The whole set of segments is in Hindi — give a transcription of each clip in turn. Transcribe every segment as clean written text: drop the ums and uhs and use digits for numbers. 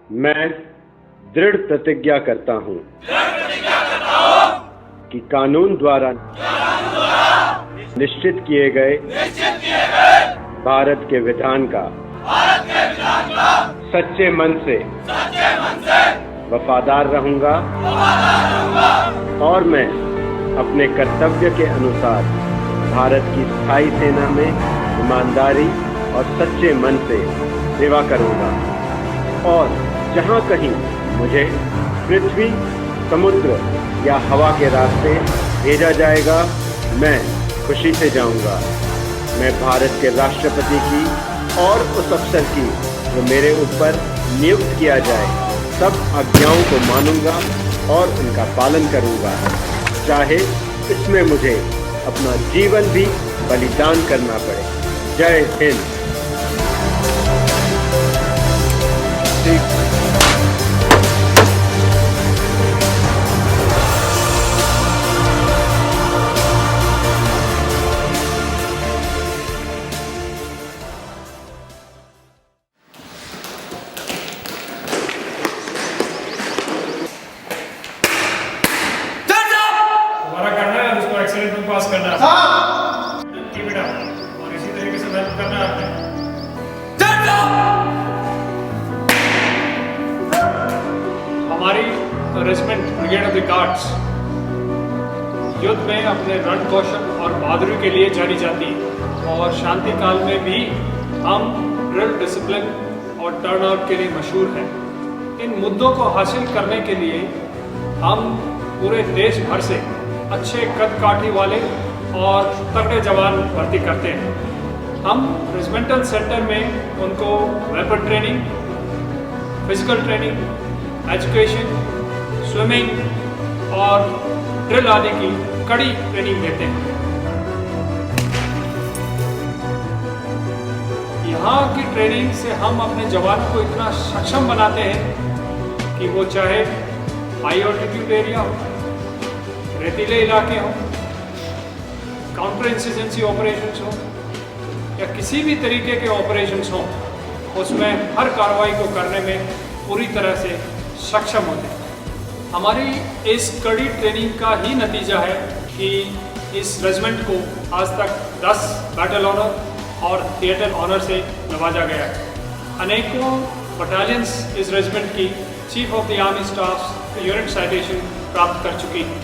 मैं दृढ़ प्रतिज्ञा करता हूँ कि कानून द्वारा निश्चित किए गए भारत के विधान का सच्चे मन से वफादार रहूंगा और मैं अपने कर्तव्य के अनुसार भारत की स्थायी सेना में ईमानदारी और सच्चे मन से सेवा करूंगा और जहां कहीं मुझे पृथ्वी, समुद्र या हवा के रास्ते भेजा जाएगा, मैं खुशी से जाऊंगा। मैं भारत के राष्ट्रपति की और उस अफसर की जो मेरे ऊपर नियुक्त किया जाए सब आज्ञाओं को मानूंगा और उनका पालन करूंगा, चाहे इसमें मुझे अपना जीवन भी बलिदान करना पड़े। जय हिंद। पास करना है। हाँ। बेटा और इसी तरीके से मेहनत करना है आपने। हमारी regiment brigade of the guards युद्ध में अपने रण कौशल और बहादुरी के लिए जानी जाती है और शांति काल में भी हम ड्रिल, डिसिप्लिन और टर्न आउट के लिए मशहूर हैं। इन मुद्दों को हासिल करने के लिए हम पूरे देश भर से अच्छे कद काठी वाले और तगड़े जवान भर्ती करते हैं। हम रेजिमेंटल सेंटर में उनको weapon training, physical training, education, swimming और ड्रिल आदि की कड़ी ट्रेनिंग देते हैं। यहाँ की ट्रेनिंग से हम अपने जवान को इतना सक्षम बनाते हैं कि वो चाहे हाई ऑल्टीट्यूड एरिया हो, रेतीले इलाके हों, काउंटर इंसर्जेंसी ऑपरेशंस हो या किसी भी तरीके के ऑपरेशंस हों, उसमें हर कार्रवाई को करने में पूरी तरह से सक्षम होते हैं। हमारी इस कड़ी ट्रेनिंग का ही नतीजा है कि इस रेजिमेंट को आज तक 10 बैटल ऑनर और थिएटर ऑनर से नवाजा गया है। अनेकों बटालियंस इस रेजिमेंट की chief of the army staff unit citation प्राप्त कर चुकी है।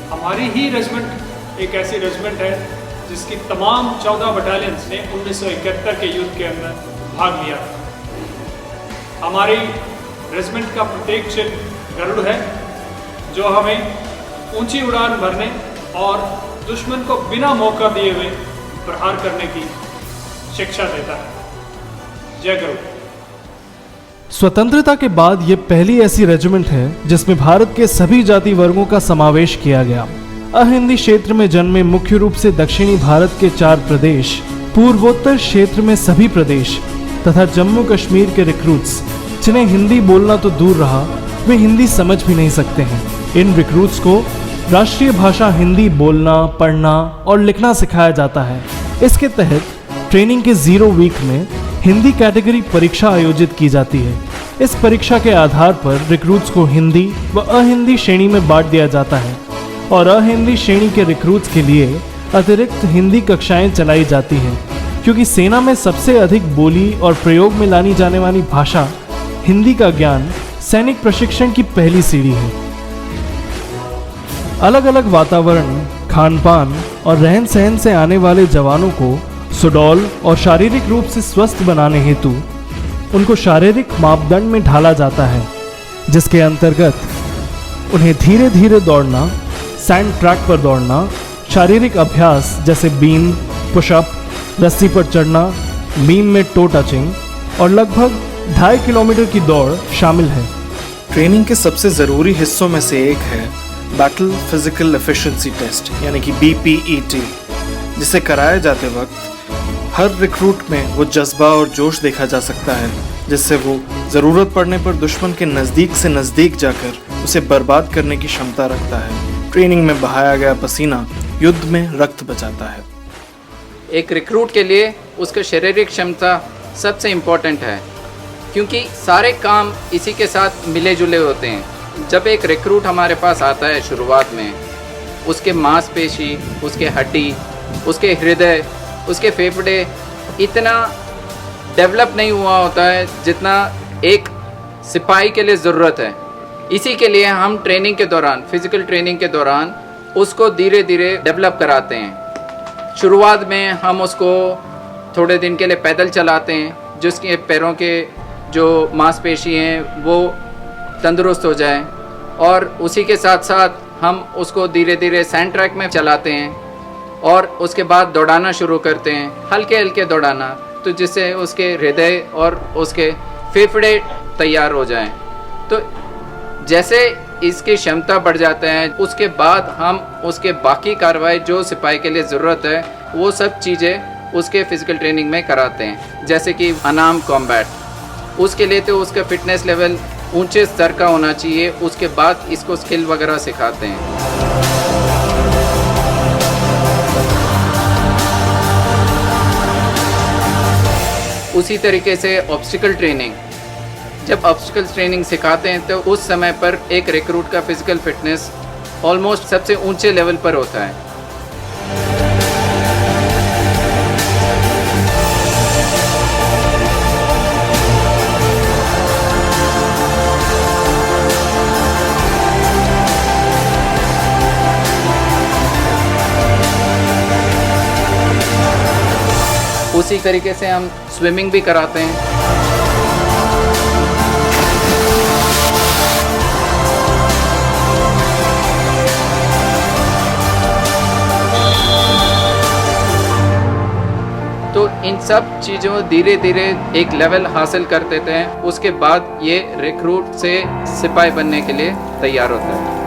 हमारी ही रेजिमेंट एक ऐसी रेजिमेंट है जिसकी तमाम 14 बटालियंस ने 1971 के युद्ध के अंदर भाग लिया। हमारी रेजिमेंट का प्रत्येक चिन्ह गरुड़ है जो हमें ऊंची उड़ान भरने और दुश्मन को बिना मौका दिए हुए प्रहार करने की शिक्षा देता है। जय गरुड़। स्वतंत्रता के बाद ये पहली ऐसी रेजिमेंट है जिसमें भारत के सभी जाति वर्गों का समावेश किया गया। अहिंदी क्षेत्र में जन्मे मुख्य रूप से दक्षिणी भारत के 4 प्रदेश, पूर्वोत्तर क्षेत्र में सभी प्रदेश तथा जम्मू कश्मीर के रिक्रूट्स जिन्हें हिंदी बोलना तो दूर रहा, वे हिंदी समझ भी नहीं सकते हैं। इन रिक्रूट्स को राष्ट्रीय भाषा हिंदी बोलना, पढ़ना और लिखना सिखाया जाता है। इसके तहत ट्रेनिंग के 0 वीक में हिंदी कैटेगरी परीक्षा आयोजित की जाती है। इस परीक्षा के आधार पर रिक्रूट्स को हिंदी व अहिंदी श्रेणी में बांट दिया जाता है और अहिंदी श्रेणी के रिक्रूट्स के लिए अतिरिक्त हिंदी कक्षाएं चलाई जाती हैं, क्योंकि सेना में सबसे अधिक बोली और प्रयोग में लानी जाने वाली भाषा हिंदी का ज्ञान सैनिक प्रशिक्षण की पहली सीढ़ी है। अलग अलग वातावरण, खान पान और रहन सहन से आने वाले जवानों को सुडौल और शारीरिक रूप से स्वस्थ बनाने हेतु उनको शारीरिक मापदंड में ढाला जाता है, जिसके अंतर्गत उन्हें धीरे धीरे दौड़ना, सैंड ट्रैक पर दौड़ना, शारीरिक अभ्यास जैसे बीम, पुशअप, रस्सी पर चढ़ना, बीम में टो टचिंग और लगभग 2.5 किलोमीटर की दौड़ शामिल है। ट्रेनिंग के सबसे ज़रूरी हिस्सों में से एक है बैटल फिजिकल एफिशिएंसी टेस्ट यानी कि BPET, जिसे कराए जाते वक्त हर रिक्रूट में वो जज्बा और जोश देखा जा सकता है जिससे वो ज़रूरत पड़ने पर दुश्मन के नज़दीक से नज़दीक जाकर उसे बर्बाद करने की क्षमता रखता है। ट्रेनिंग में बहाया गया पसीना युद्ध में रक्त बचाता है। एक रिक्रूट के लिए उसकी शारीरिक क्षमता सबसे इम्पोर्टेंट है। क्योंकि सारे काम इसी के साथ मिले जुले होते हैं। जब एक रिक्रूट हमारे पास आता है शुरुआत में, उसके मांसपेशी, उसके हड्डी, उसके हृदय, उसके फेफड़े इतना डेवलप नहीं हुआ होता है जितना एक सिपाही के लिए ज़रूरत है। इसी के लिए हम ट्रेनिंग के दौरान, फिज़िकल ट्रेनिंग के दौरान उसको धीरे धीरे डेवलप कराते हैं। शुरुआत में हम उसको थोड़े दिन के लिए पैदल चलाते हैं, जिसके पैरों के जो मांसपेशी हैं वो तंदुरुस्त हो जाएं, और उसी के साथ साथ हम उसको धीरे धीरे सैंड ट्रैक में चलाते हैं और उसके बाद दौड़ाना शुरू करते हैं, हल्के हल्के दौड़ाना, तो जिससे उसके हृदय और उसके फेफड़े तैयार हो जाएं। तो जैसे इसकी क्षमता बढ़ जाता है, उसके बाद हम उसके बाकी कार्रवाई जो सिपाही के लिए ज़रूरत है वो सब चीज़ें उसके फ़िज़िकल ट्रेनिंग में कराते हैं। जैसे कि अनार्म कॉम्बैट, उसके लिए तो उसका फिटनेस लेवल ऊंचे स्तर का होना चाहिए, उसके बाद इसको स्किल वगैरह सिखाते हैं। उसी तरीके से ऑब्स्टिकल ट्रेनिंग, जब ऑब्स्टिकल ट्रेनिंग सिखाते हैं तो उस समय पर एक रिक्रूट का फिजिकल फिटनेस ऑलमोस्ट सबसे ऊंचे लेवल पर होता है। उसी तरीके से हम स्विमिंग भी कराते हैं। तो इन सब चीज़ों धीरे धीरे एक लेवल हासिल कर देते हैं, उसके बाद ये रिक्रूट से सिपाही बनने के लिए तैयार होता है।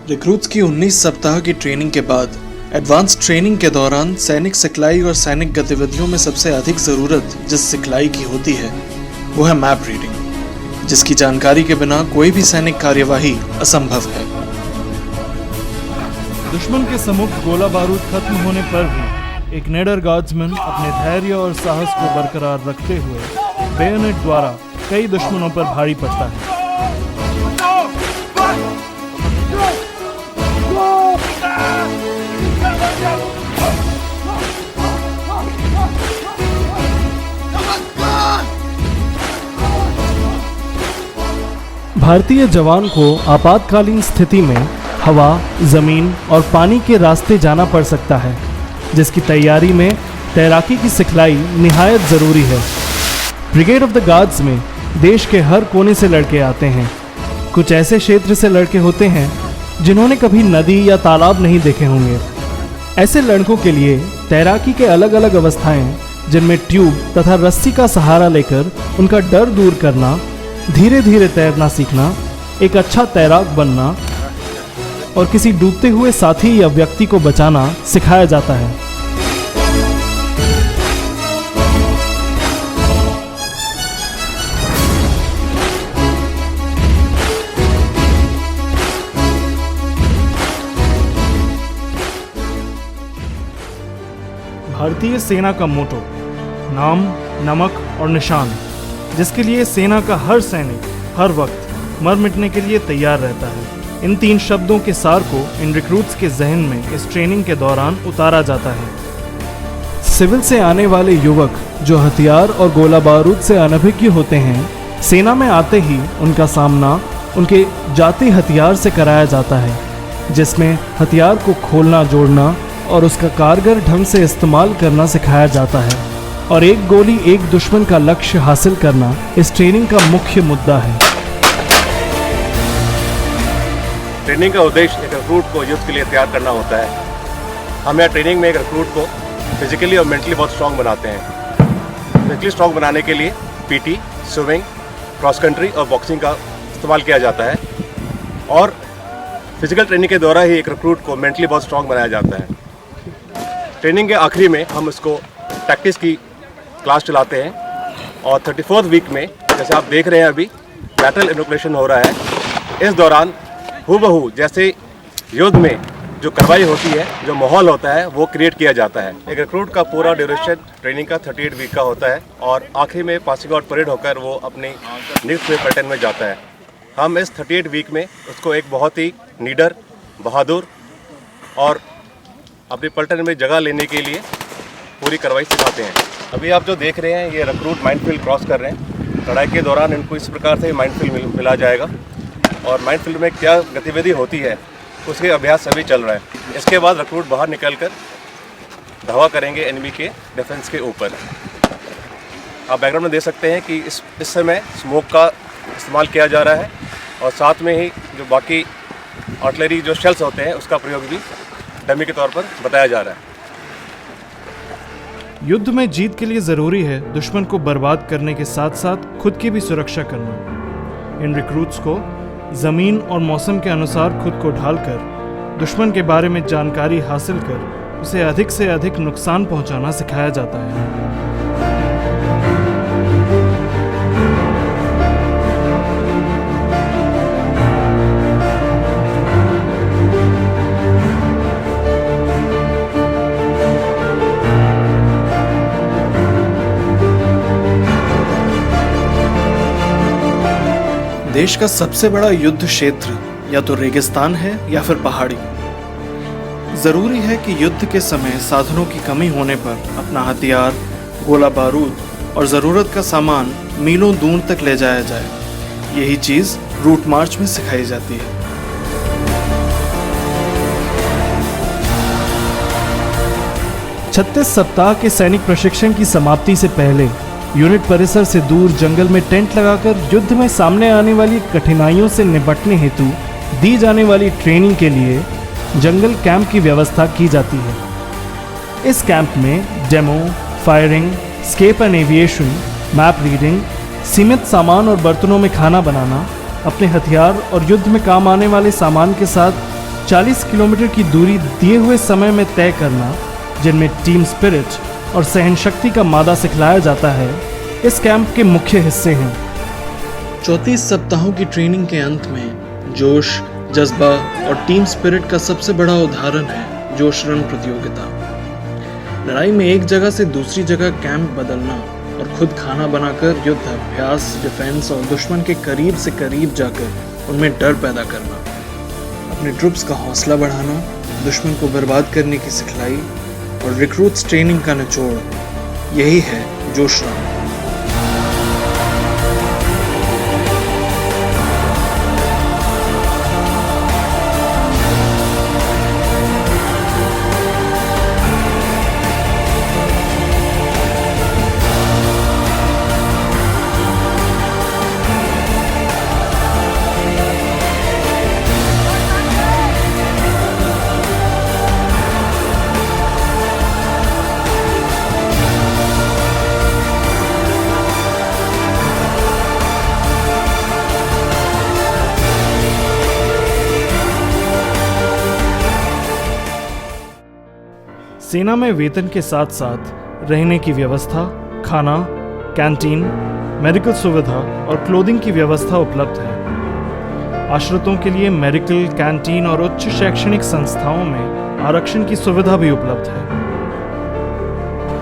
रिक्रूट्स की 19 सप्ताह की ट्रेनिंग के बाद एडवांस ट्रेनिंग के दौरान सैनिक सिखलाई और सैनिक गतिविधियों में सबसे अधिक ज़रूरत जिस सिखलाई की होती है वो है मैप रीडिंग, जिसकी जानकारी के बिना कोई भी सैनिक कार्यवाही असंभव है। दुश्मन के सम्मुख गोला बारूद खत्म होने पर भी एक निडर गार्ड्समैन अपने धैर्य और साहस को बरकरार रखते हुए बेयोनेट द्वारा कई दुश्मनों पर भारी पड़ता है। भारतीय जवान को आपातकालीन स्थिति में हवा, जमीन और पानी के रास्ते जाना पड़ सकता है, जिसकी तैयारी में तैराकी की सिखलाई निहायत ज़रूरी है। ब्रिगेड ऑफ द गार्ड्स में देश के हर कोने से लड़के आते हैं। कुछ ऐसे क्षेत्र से लड़के होते हैं जिन्होंने कभी नदी या तालाब नहीं देखे होंगे। ऐसे लड़कों के लिए तैराकी के अलग अलग अवस्थाएं, जिनमें ट्यूब तथा रस्सी का सहारा लेकर उनका डर दूर करना, धीरे धीरे तैरना सीखना, एक अच्छा तैराक बनना और किसी डूबते हुए साथी या व्यक्ति को बचाना सिखाया जाता है। भारतीय सेना का मोटो नाम, नमक और निशान, जिसके लिए सेना का हर सैनिक हर वक्त मर मिटने के लिए तैयार रहता है। इन 3 शब्दों के सार को इन रिक्रूट्स के जहन में इस ट्रेनिंग के दौरान उतारा जाता है। सिविल से आने वाले युवक जो हथियार और गोला बारूद से अनभिज्ञ होते हैं, सेना में आते ही उनका सामना उनके जाती हथियार से कराया जाता है, जिसमें हथियार को खोलना, जोड़ना और उसका कारगर ढंग से इस्तेमाल करना सिखाया जाता है। और एक गोली एक दुश्मन का लक्ष्य हासिल करना इस ट्रेनिंग का मुख्य मुद्दा है। ट्रेनिंग का उद्देश्य एक रिक्रूट को युद्ध के लिए तैयार करना होता है। हम यहाँ ट्रेनिंग में एक रिक्रूट को फिजिकली और मेंटली बहुत स्ट्रांग बनाते हैं। फिजिकली स्ट्रांग बनाने के लिए पीटी, स्विमिंग, क्रॉस कंट्री और बॉक्सिंग का इस्तेमाल किया जाता है, और फिजिकल ट्रेनिंग के द्वारा ही एक रिक्रूट को मेंटली बहुत स्ट्रांग बनाया जाता है। ट्रेनिंग के आखिरी में हम इसको प्रैक्टिस की क्लास चलाते हैं, और 34th वीक में जैसे आप देख रहे हैं अभी बैटल इनोकुलेशन हो रहा है। इस दौरान हूबहू जैसे युद्ध में जो कार्रवाई होती है, जो माहौल होता है, वो क्रिएट किया जाता है। एक रिक्रूट का पूरा ड्यूरेशन ट्रेनिंग का 38 वीक का होता है और आखिर में पासिंग आउट परेड होकर वो अपनी नेक्स्ट पलटन में जाता है। हम इस 38 वीक में उसको एक बहुत ही नीडर, बहादुर और अपनी पलटन में जगह लेने के लिए पूरी कार्रवाई सिखाते हैं। अभी आप जो देख रहे हैं, ये रिक्रूट माइनफील्ड क्रॉस कर रहे हैं। लड़ाई के दौरान इनको इस प्रकार से माइनफील्ड मिला जाएगा और माइनफील्ड में क्या गतिविधि होती है उसके अभ्यास अभी चल रहा है। इसके बाद रिक्रूट बाहर निकलकर धावा करेंगे एनिमी के डिफेंस के ऊपर। आप बैकग्राउंड में देख सकते हैं कि इस समय स्मोक का इस्तेमाल किया जा रहा है और साथ में ही जो बाकी आर्टिलरी जो शेल्स होते हैं उसका प्रयोग भी डमी के तौर पर बताया जा रहा है। युद्ध में जीत के लिए जरूरी है दुश्मन को बर्बाद करने के साथ साथ खुद की भी सुरक्षा करना। इन रिक्रूट्स को जमीन और मौसम के अनुसार खुद को ढालकर दुश्मन के बारे में जानकारी हासिल कर उसे अधिक से अधिक नुकसान पहुंचाना सिखाया जाता है। देश का सबसे बड़ा युद्ध क्षेत्र या तो रेगिस्तान है या फिर पहाड़ी। जरूरी है कि युद्ध के समय साधनों की कमी होने पर अपना हथियार, गोला बारूद और जरूरत का सामान मीलों दूर तक ले जाया जाए। यही चीज रूट मार्च में सिखाई जाती है। छत्तीस सप्ताह के सैनिक प्रशिक्षण की समाप्ति से पहले यूनिट परिसर से दूर जंगल में टेंट लगाकर युद्ध में सामने आने वाली कठिनाइयों से निपटने हेतु दी जाने वाली ट्रेनिंग के लिए जंगल कैंप की व्यवस्था की जाती है। इस कैंप में demo, firing, escape and aviation, map reading, सीमित सामान और बर्तनों में खाना बनाना, अपने हथियार और युद्ध में काम आने वाले सामान के साथ 40 किलोमीटर की दूरी दिए हुए समय में तय करना, जिनमें टीम स्पिरिट और सहनशक्ति का मादा सिखलाया जाता है, इस कैंप के मुख्य हिस्से हैं। 34 सप्ताहों की ट्रेनिंग के अंत में जोश, जज्बा और टीम स्पिरिट का सबसे बड़ा उदाहरण है जोश रन प्रतियोगिता। लड़ाई में एक जगह से दूसरी जगह कैंप बदलना और खुद खाना बनाकर युद्ध अभ्यास, डिफेंस और दुश्मन के करीब से करीब जाकर उनमें डर पैदा करना, अपने ट्रुप्स का हौसला बढ़ाना, दुश्मन को बर्बाद करने की सिखलाई और रिक्रूट्स ट्रेनिंग का निचोड़, यही है जोश रन। सेना में वेतन के साथ साथ रहने की व्यवस्था, खाना, कैंटीन, मेडिकल सुविधा और क्लोथिंग की व्यवस्था उपलब्ध है। आश्रितों के लिए मेडिकल, कैंटीन और उच्च शैक्षणिक संस्थाओं में आरक्षण की सुविधा भी उपलब्ध है।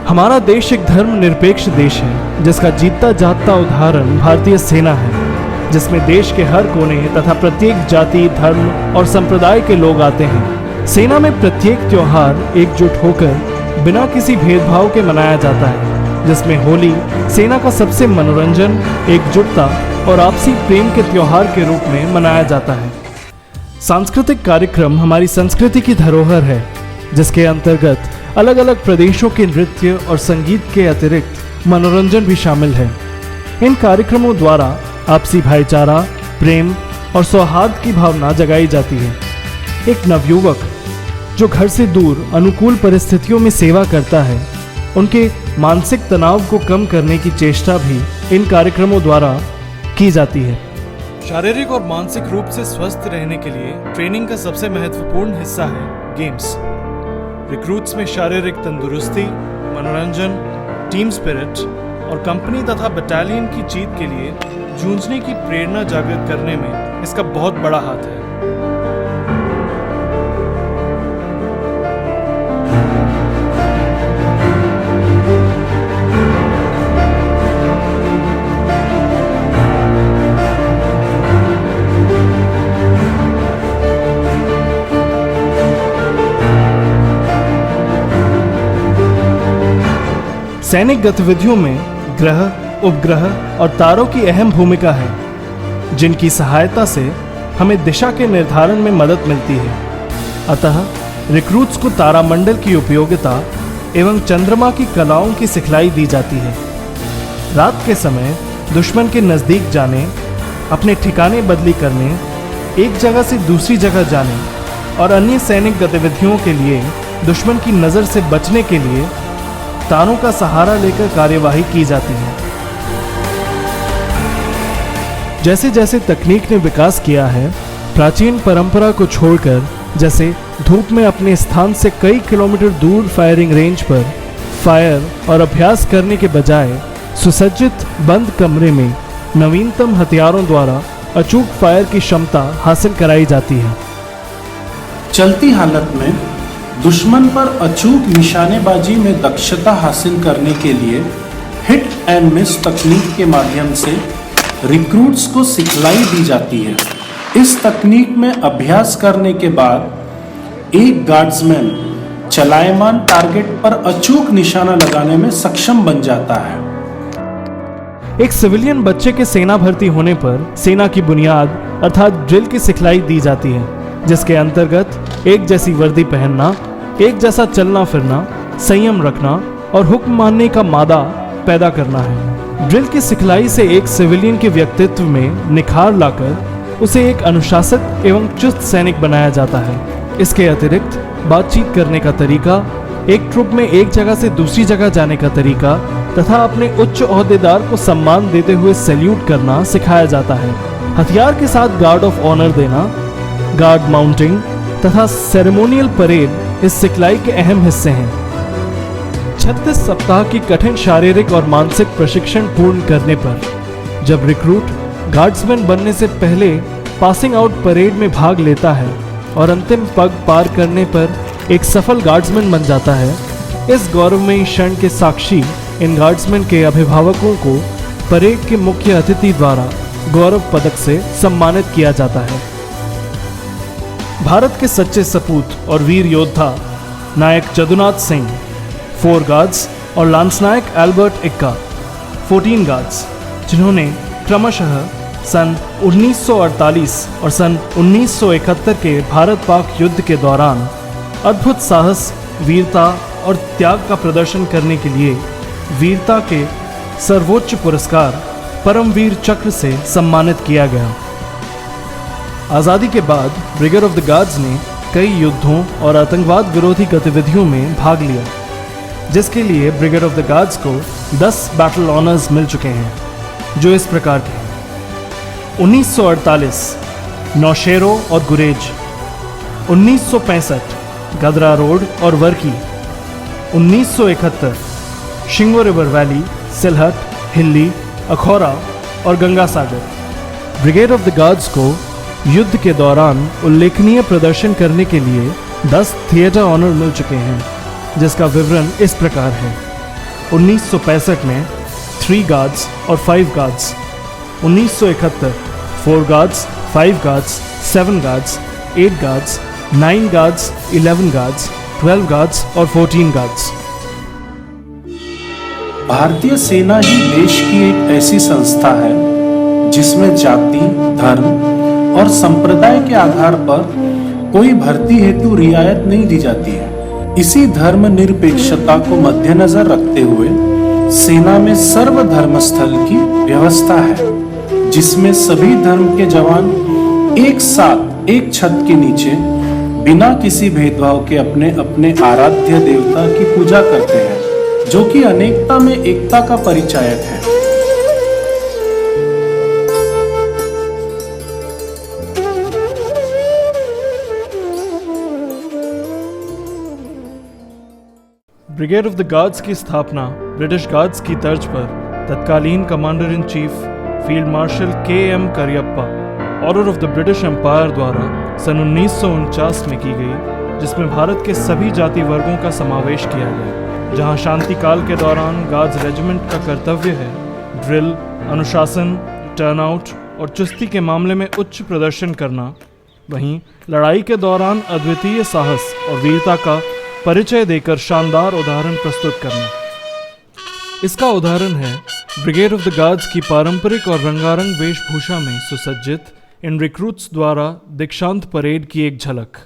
हमारा देश एक धर्मनिरपेक्ष देश है जिसका जीता जागता उदाहरण भारतीय सेना है, जिसमें देश के हर कोने तथा प्रत्येक जाति, धर्म और संप्रदाय के लोग आते हैं। सेना में प्रत्येक त्योहार एकजुट होकर बिना किसी भेदभाव के मनाया जाता है, जिसमें होली सेना का सबसे मनोरंजन, एकजुटता और आपसी प्रेम के त्योहार के रूप में मनाया जाता है। सांस्कृतिक कार्यक्रम हमारी संस्कृति की धरोहर है, जिसके अंतर्गत अलग अलग प्रदेशों के नृत्य और संगीत के अतिरिक्त मनोरंजन भी शामिल है। इन कार्यक्रमों द्वारा आपसी भाईचारा, प्रेम और सौहार्द की भावना जगाई जाती है। एक नवयुवक जो घर से दूर अनुकूल परिस्थितियों में सेवा करता है, उनके मानसिक तनाव को कम करने की चेष्टा भी इन कार्यक्रमों द्वारा की जाती है। शारीरिक और मानसिक रूप से स्वस्थ रहने के लिए ट्रेनिंग का सबसे महत्वपूर्ण हिस्सा है गेम्स। रिक्रूट्स में शारीरिक तंदुरुस्ती, मनोरंजन, टीम स्पिरिट और कंपनी तथा बटालियन की जीत के लिए जूझने की प्रेरणा जागृत करने में इसका बहुत बड़ा हाथ है। सैनिक गतिविधियों में ग्रह, उपग्रह और तारों की अहम भूमिका है, जिनकी सहायता से हमें दिशा के निर्धारण में मदद मिलती है। अतः रिक्रूट्स को तारामंडल की उपयोगिता एवं चंद्रमा की कलाओं की सिखलाई दी जाती है। रात के समय दुश्मन के नज़दीक जाने, अपने ठिकाने बदली करने, एक जगह से दूसरी जगह जाने और अन्य सैनिक गतिविधियों के लिए दुश्मन की नज़र से बचने के लिए तारों का सहारा लेकर कार्यवाही की जाती है। जैसे जैसे तकनीक ने विकास किया है, प्राचीन परंपरा को छोड़कर, जैसे धूप में अपने स्थान से कई किलोमीटर दूर फायरिंग रेंज पर फायर और अभ्यास करने के बजाय सुसज्जित बंद कमरे में नवीनतम हथियारों द्वारा अचूक फायर की क्षमता हासिल कराई जाती है। चलती हालत में दुश्मन पर अचूक निशानेबाजी में दक्षता हासिल करने के लिए हिट एंड मिस तकनीक के माध्यम से रिक्रूट्स को सिखलाई दी जाती है। इस तकनीक में अभ्यास करने के बाद एक गार्ड्समैन चलायमान टारगेट पर अचूक निशाना लगाने में सक्षम बन जाता है। एक सिविलियन बच्चे के सेना भर्ती होने पर सेना की बुनियाद अर्थात ड्रिल की सिखलाई दी जाती है, जिसके अंतर्गत एक जैसी वर्दी पहनना, एक जैसा चलना फिरना, संयम रखना और हुक्म मानने का मादा पैदा करना है। ड्रिल की सिखलाई से एक सिविलियन के व्यक्तित्व में निखार लाकर उसे एक अनुशासित एवं चुस्त सैनिक बनाया जाता है। इसके अतिरिक्त बातचीत करने का तरीका, एक ट्रुप में एक जगह से दूसरी जगह जाने का तरीका तथा अपने उच्च ओहदेदार को सम्मान देते हुए सैल्यूट करना सिखाया जाता है। हथियार के साथ गार्ड ऑफ ऑनर देना, गार्ड माउंटिंग तथा सेरेमोनियल परेड इस सिखलाई के अहम हिस्से हैं। 36 सप्ताह की कठिन शारीरिक और मानसिक प्रशिक्षण पूर्ण करने पर जब रिक्रूट गार्ड्समैन बनने से पहले पासिंग आउट परेड में भाग लेता है और अंतिम पग पार करने पर एक सफल गार्ड्समैन बन जाता है, इस गौरवमयी क्षण के साक्षी इन गार्ड्समैन के अभिभावकों को परेड के मुख्य अतिथि द्वारा गौरव पदक से सम्मानित किया जाता है। भारत के सच्चे सपूत और वीर योद्धा नायक जदुनाथ सिंह, 4 गार्ड्स और लांसनायक एल्बर्ट इक्का, 14 गार्ड्स, जिन्होंने क्रमशः सन 1948 और सन 1971 के भारत पाक युद्ध के दौरान अद्भुत साहस, वीरता और त्याग का प्रदर्शन करने के लिए वीरता के सर्वोच्च पुरस्कार परमवीर चक्र से सम्मानित किया गया। आज़ादी के बाद ब्रिगेड ऑफ द गार्ड्स ने कई युद्धों और आतंकवाद विरोधी गतिविधियों में भाग लिया, जिसके लिए ब्रिगेड ऑफ द गार्ड्स को 10 बैटल ऑनर्स मिल चुके हैं, जो इस प्रकार के हैं। 1948 नौशेरो और गुरेज, 1965 गदरा रोड और वर्की, 1971 शिंगो रिवर वैली, सिलहट, हिल्ली, अखौरा और Ganga Sagar. Brigade of the guards को युद्ध के दौरान उल्लेखनीय प्रदर्शन करने के लिए 10 थिएटर ऑनर मिल चुके हैं, जिसका विवरण इस प्रकार है। 1965 में 3 गार्ड्स और 5 guards, 1971 4 guards, 5 guards, 7 guards, 8 guards, 9 guards, 11 guards, 12 guards और 14 गार्ड्स। भारतीय सेना ही देश की एक ऐसी संस्था है जिसमें जाति, धर्म और संप्रदाय के आधार पर कोई भर्ती हेतु रियायत नहीं दी जाती है। इसी धर्म निरपेक्षता को मद्देनजर रखते हुए सेना में सर्वधर्म स्थल की व्यवस्था है, जिसमें सभी धर्म के जवान एक साथ एक छत के नीचे बिना किसी भेदभाव के अपने अपने आराध्य देवता की पूजा करते हैं, जो कि अनेकता में एकता का परिचायक है। ब्रिगेड ऑफ द गार्ड्स की स्थापना ब्रिटिश गार्ड्स की तर्ज पर तत्कालीन commander in chief field marshal K M. Cariappa order of the British Empire द्वारा सन 1949 में की गई, जिसमें भारत के सभी जाति वर्गों का समावेश किया गया। जहां शांति काल के दौरान गार्ड्स रेजिमेंट का कर्तव्य है ड्रिल, अनुशासन, टर्नआउट और चुस्ती के मामले में उच्च प्रदर्शन करना, वहीं लड़ाई के दौरान अद्वितीय साहस और वीरता का परिचय देकर शानदार उदाहरण प्रस्तुत करना। इसका उदाहरण है ब्रिगेड ऑफ द गार्ड्स की पारंपरिक और रंगारंग वेशभूषा में सुसज्जित इन रिक्रूट्स द्वारा दीक्षांत परेड की एक झलक।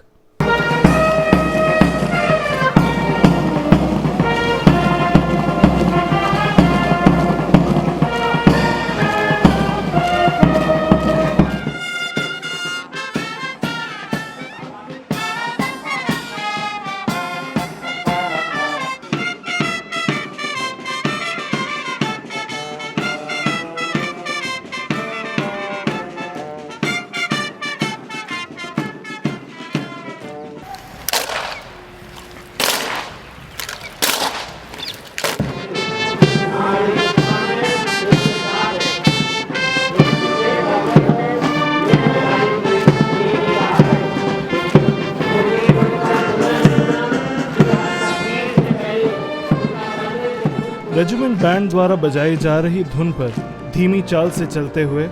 रेजिमेंट बैंड द्वारा बजाई जा रही धुन पर धीमी चाल से चलते हुए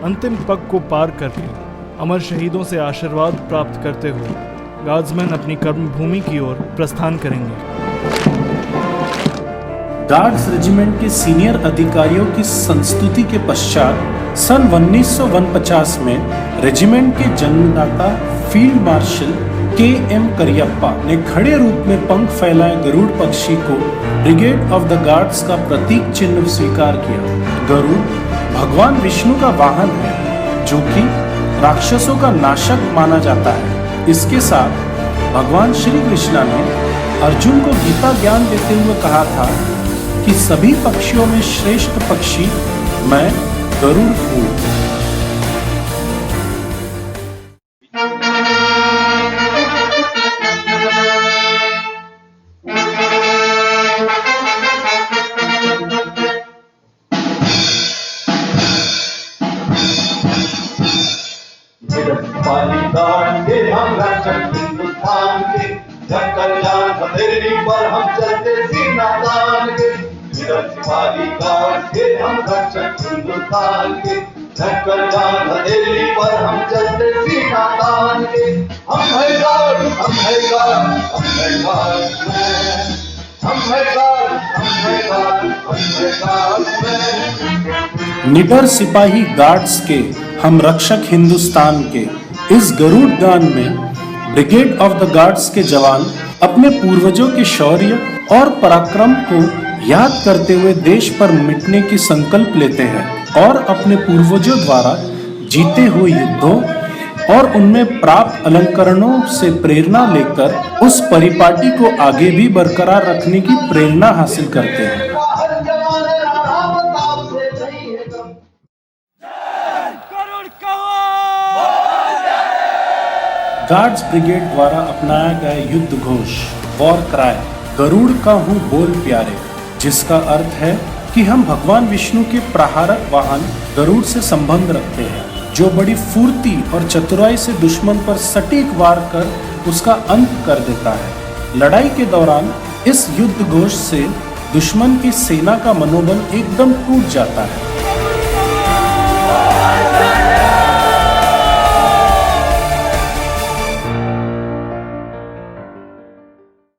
अंतिम पग को पार करके अमर शहीदों से आशीर्वाद प्राप्त करते हुए गार्ड्समैन अपनी कर्मभूमि की ओर प्रस्थान करेंगे। गार्ड्स रेजिमेंट के सीनियर अधिकारियों की संस्तुति के पश्चात सन 1949 में रेजिमेंट के जन्मदाता फील्ड मार्शल के.एम. करियप्पा ने खड़े रूप में पंख फैलाए गरुड़ पक्षी को ब्रिगेड ऑफ द गार्ड्स का प्रतीक चिन्ह स्वीकार किया। गरुड़ भगवान विष्णु का वाहन है, जो कि राक्षसों का नाशक माना जाता है। इसके साथ भगवान श्री कृष्ण ने अर्जुन को गीता ज्ञान देते हुए कहा था कि सभी पक्षियों में श्रेष्ठ पक्षी मैं गरुड़ हूँ। पर हम चलते सीना तान के, सिपाही गार्ड के हम रक्षक हिंदुस्तान के, हथेली पर हम चलते सीना तान के। हम है गार्ड, हम है गार्ड, हम है गार्ड, हम है गार्ड, हम है गार्ड, हम है गार्ड। निडर सिपाही गार्ड्स के हम रक्षक हिंदुस्तान के इस गरुड़ गान में ब्रिगेड ऑफ द गार्ड्स के जवान अपने पूर्वजों के शौर्य और पराक्रम को याद करते हुए देश पर मिटने की संकल्प लेते हैं और अपने पूर्वजों द्वारा जीते हुए युद्धों और उनमें प्राप्त अलंकरणों से प्रेरणा लेकर उस परिपाटी को आगे भी बरकरार रखने की प्रेरणा हासिल करते हैं। गार्ड्स ब्रिगेड द्वारा अपनाया गया युद्ध घोष वॉर क्राई गरुड़ का हूँ बोल प्यारे, जिसका अर्थ है कि हम भगवान विष्णु के प्रहारक वाहन गरुड़ से संबंध रखते हैं, जो बड़ी फुर्ती और चतुराई से दुश्मन पर सटीक वार कर उसका अंत कर देता है। लड़ाई के दौरान इस युद्ध घोष से दुश्मन की सेना का मनोबल एकदम टूट जाता है।